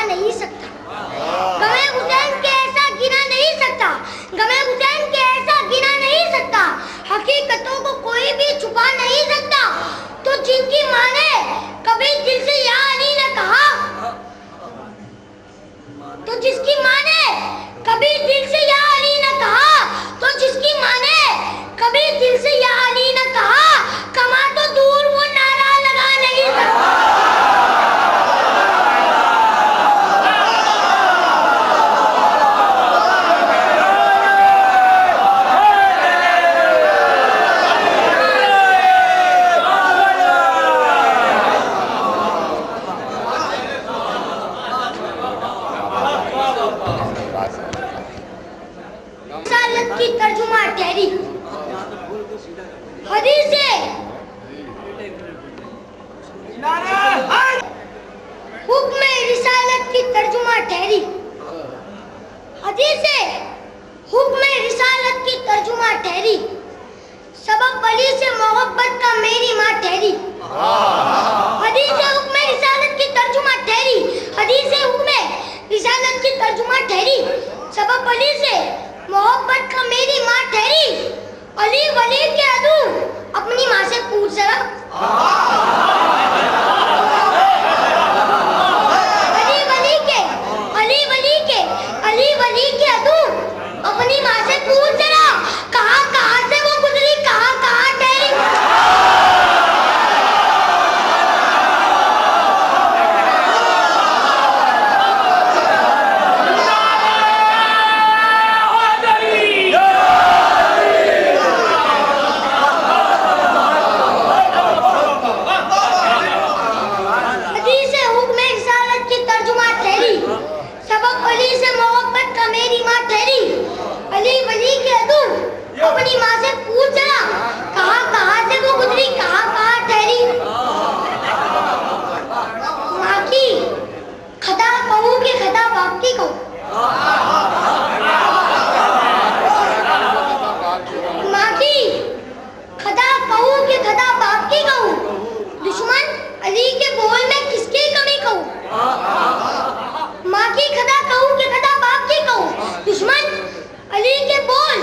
गिरा नहीं सकता, गमे हुसैन के ऐसा गिरा नहीं सकता, गमे हुसैन के ऐसा गिरा नहीं सकता, हकीकतों को कोई भी छुपा नहीं सकता। तो जिनकी माँ ने कभी दिल से या अली न कहा, तो जिसकी माँ ने कभी दिल से या अली न कहा, तो जिसकी माँ ने कभी दिल से या अली न कहा, कमा तो दूर वो नारा लगा नहीं सकता। रिसालत की तर्जुमा ठहरी, हदीसे हुक्म रिसालत की तर्जुमा ठहरी, हदीसे हुक्म रिसालत की तर्जुमा ठहरी, सबब अली से मोहब्बत का मेरी माँ ठहरी। हदीसे हुक्म रिसालत की तर्जुमा ठहरी, हदीसे हुक्म रिसालत की तर्जुमा ठहरी, सबब अली से मोहब्बत का मेरी माँ ठहरी। अली वली के अदू अपनी माँ से पूछ जरा, अली वली के अदू अपनी माँ से पूछ जरा, कहाँ कहाँ से वो गुजरी, कहाँ कहाँ ठहरी। अपनी माँ से पूछ जरा, कहाँ कहाँ से वो गुजरी, कहाँ कहाँ ठहरी। माँ की खता कहूँ कि खता बाप की कहूँ, माँ की खता कहूँ कि खता बाप की कहूँ, दुश्मन अली के बोल में किसकी कमी कहूँ। माँ की खता कहूँ कि खता बाप की कहूँ, दुश्मन अली के बोल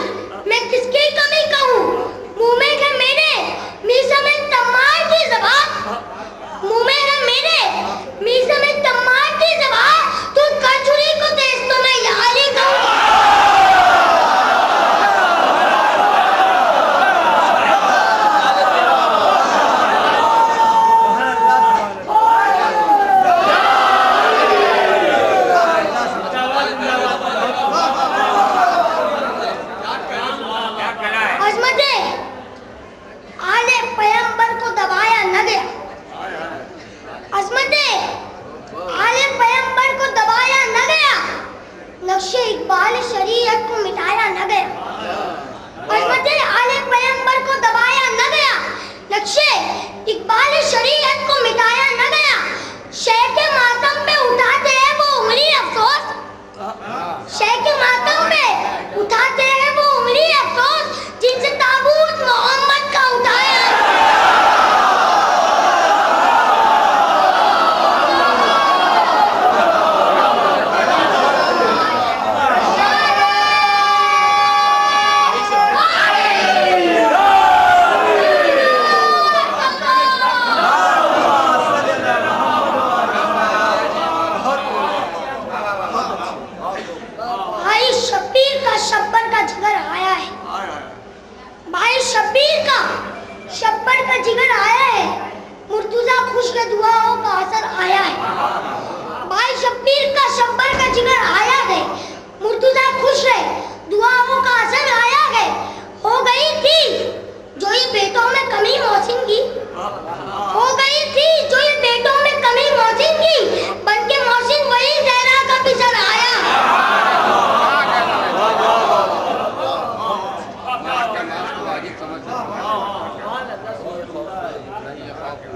मैं किसकी कमी कहूँ। मुँह में है मेरे मीसा में तमार की ज़बान, मुँह में है मेरे मीसा में तमार की ज़बान, तू कर छुरी को तेज तो मैं या अली कहूँ। नक्शे इकबाल शरीयत को मिटाया न गया, अज़मते आले पैगंबर को दबाया न गया, नक्शे इकबाल शरीयत को मिटाया न गया। शह के मातम पे उठाते हैं वो उंगली अफसोस, शह के मातम पे उठाते हैं वो उंगली अफसोस, जिनसे ताबूत मोहम्मद का उठाया। शब्बर का जिगर आया है, मुर्तुजा खुश के दुआओं का असर आया है। भाई शब्बीर का शब्बर का जिगर आया है, मुर्तुजा खुश है दुआओं का असर आया है। हो गई थी जो ये बेटों में कमी मौसिन की, हो गई थी जो ये बेटों में कमी मौसिन की, बनके मौसिन वही जहरा का पिसर आया।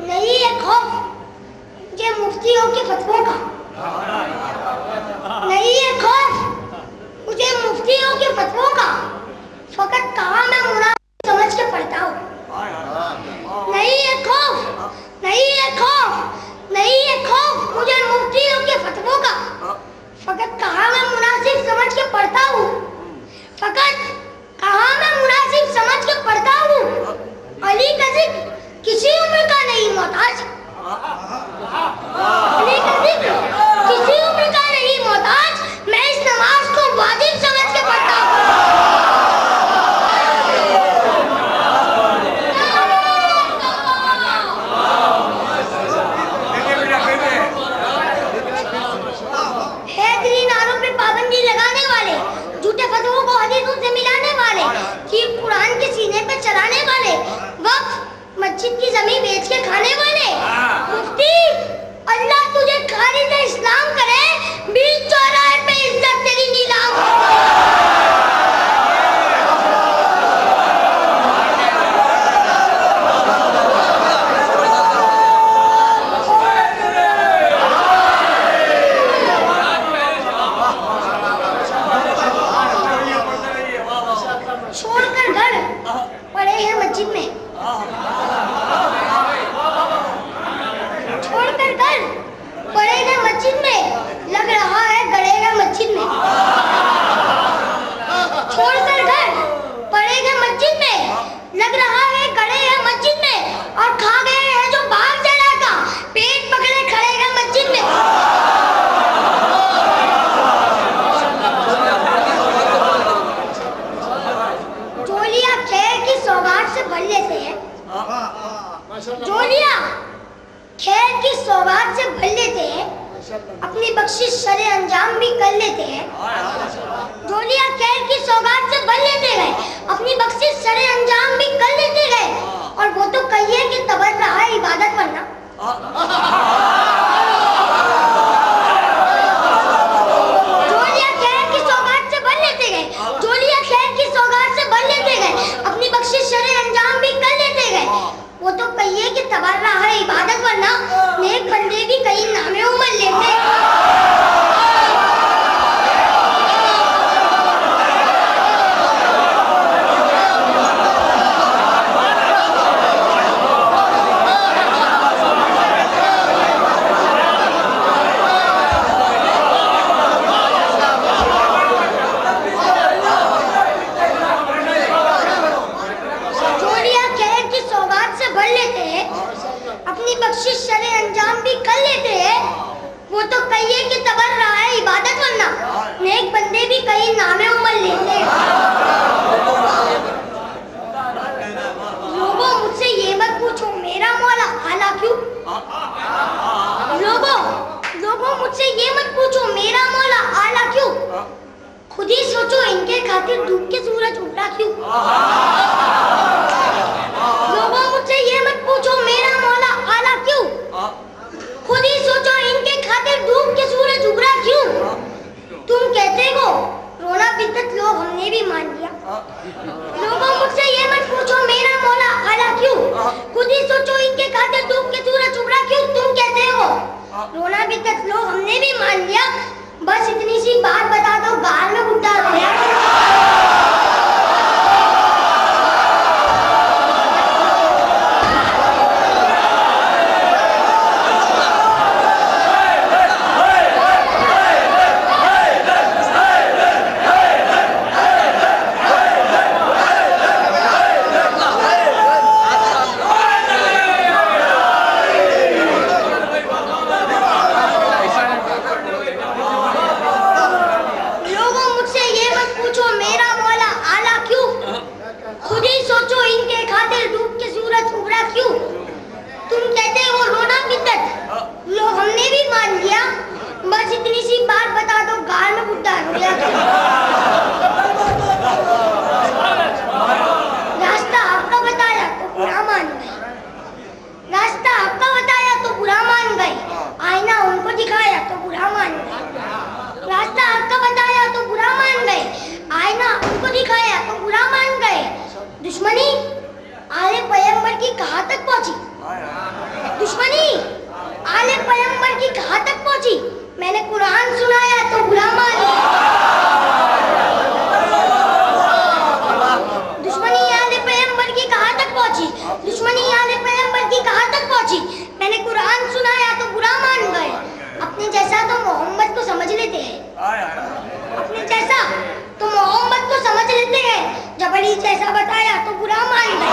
नहीं है खौफ ये मुफ्तियों के फतवों का, नहीं है खौफ मुझे मुफ्तियों के फतवों का, फकत कहा मैं मुराद समझ के पढ़ता हूँ। नहीं है खौफ, नहीं है खौफ, नहीं है खौफ मुझे मुफ्तियों के फतवों का, पे चलाने वाले, वक्फ मस्जिद की जमीन बेच के खाने वाले। मुफ्ती, अल्लाह तुझे खारिज इस्लाम करे, बीच चौराहे पे इज्जत तेरी नीलाम। छोड़कर घर पड़े हैं मस्जिद में, छोड़कर घर पड़े हैं मस्जिद में, लग रहा है गड़ेगा मस्जिद में। छोड़कर घर पड़े हैं मस्जिद में, लग रहा है गड़ेगा मस्जिद में, और खा गए हैं जो बाग जला का, पेट पकड़े खड़े हैं मस्जिद में। जोलिया खैर की सौगात से भर लेते हैं, जोलिया खैर की सौगात से भर लेते हैं, अपनी बख्शिश सरे अंजाम भी कर लेते हैं। जोलिया खैर की सौगात से भर लेते गए, अपनी बख्शिश सरे अंजाम भी कर लेते गए, और वो तो कहिए कि तबर रहा है इबादत वरना। जोलिया खैर की सौगात से भर लेते गए, जोलिया खैर की सौगात से भर लेते गए, अपनी बख्शिश सरे अंजाम भी कर लेते गए, वो तो कहिए कि तबर रहा है इबादत वरना, नेक बंदे भी कई नामे उमर लेते। अपनी बख्शिश सरे अंजाम भी कर लेते हैं, वो तो कहिए कि तबर रहा है इबादत वरना, नेक बंदे भी कई नामे उमर लेते हैं। लोगों मुझसे ये मत पूछो मेरा मौला आला क्यों, लोगों मुझसे ये मत पूछो मेरा मौला आला क्यों, खुद ही सोचो इनके खातिर डूब के सूरज उगता क्यों। लोगों मुझसे ये मत पूछो मेरा मौला आला क्यों, खुद ही सोचो इनके खातिर डूब के सूरज उगरा क्यों। तुम कहते हो रोना बिद्दत लोग हमने भी मान लिया। लोगों मुझसे ये मत पूछो मेरा मौला आला क्यों, खुद ही सोचो इनके खातिर डूब के सूरज उगरा क्यों। तुम कहते हो रोना बिद्दत लोग हमने भी मान लिया, बस इतनी सी बात बता दो गाल में गुड्डा गया। बस इतनी सी बात बता दो गाल में गुड्डा हो गया। रास्ता आपका बताया तो बुरा मान गए, रास्ता आपका बताया तो बुरा मान गए, आईना उनको दिखाया तो बुरा मान गए। रास्ता आपका बताया तो बुरा मान गए, आईना उनको दिखाया तो बुरा मान गए। दुश्मनी आले पैगंबर की कहाँ तक पहुंची, दुश्मनी आले पैगंबर की कहाँ तक पहुंची, मैंने कुरान सुनाया तो बुरा मान गए। दुश्मनी आले पैगंबर की कहाँ तक पहुंची, दुश्मनी आले पैगंबर की कहाँ तक पहुंची, मैंने कुरान सुनाया तो बुरा मान गए। अपने जैसा तो मोहम्मद को समझ लेते हैं, अपने जैसा तो मोहम्मद को समझ लेते हैं, जब अली जैसा बताया तो बुरा मान गए।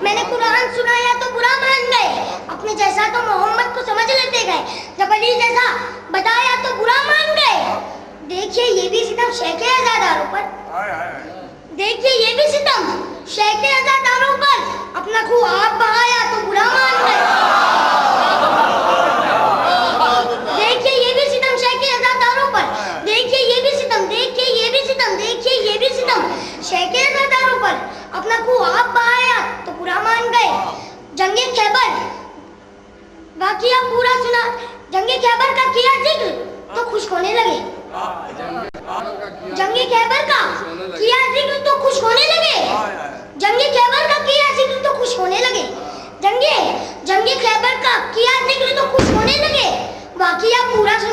मैंने कुरान सुनाया तो बुरा मान गए, अपने जैसा तो मोहम्मद को समझ लेते गए, जब अली जैसा बताया तो बुरा मान गए। देखिए ये भी सिर्फ शेख देखिए ये भी सितम, शेख अज़ादारों पर अपना खून आप बहाया तो बुरा मान गए। देखिए ये भी सितम शेख अज़ादारों पर, देखिए ये भी सितम, देखिए ये भी सितम, देखिए ये भी सितम शेख अज़ादारों पर अपना खून आप बहाया तो बुरा मान गए। जंगे खैबर वाक़िया पूरा सुना, जंगे खैबर का किया जिक्र तो खुश होने लगे। जंगे खैबर का किया जिक्र तो खुश होने लगे। जंगे खैबर का किया जिक्र तो खुश होने लगे। जंगे खैबर का किया जिक्र तो खुश होने लगे। वाक़िया पूरा सुना।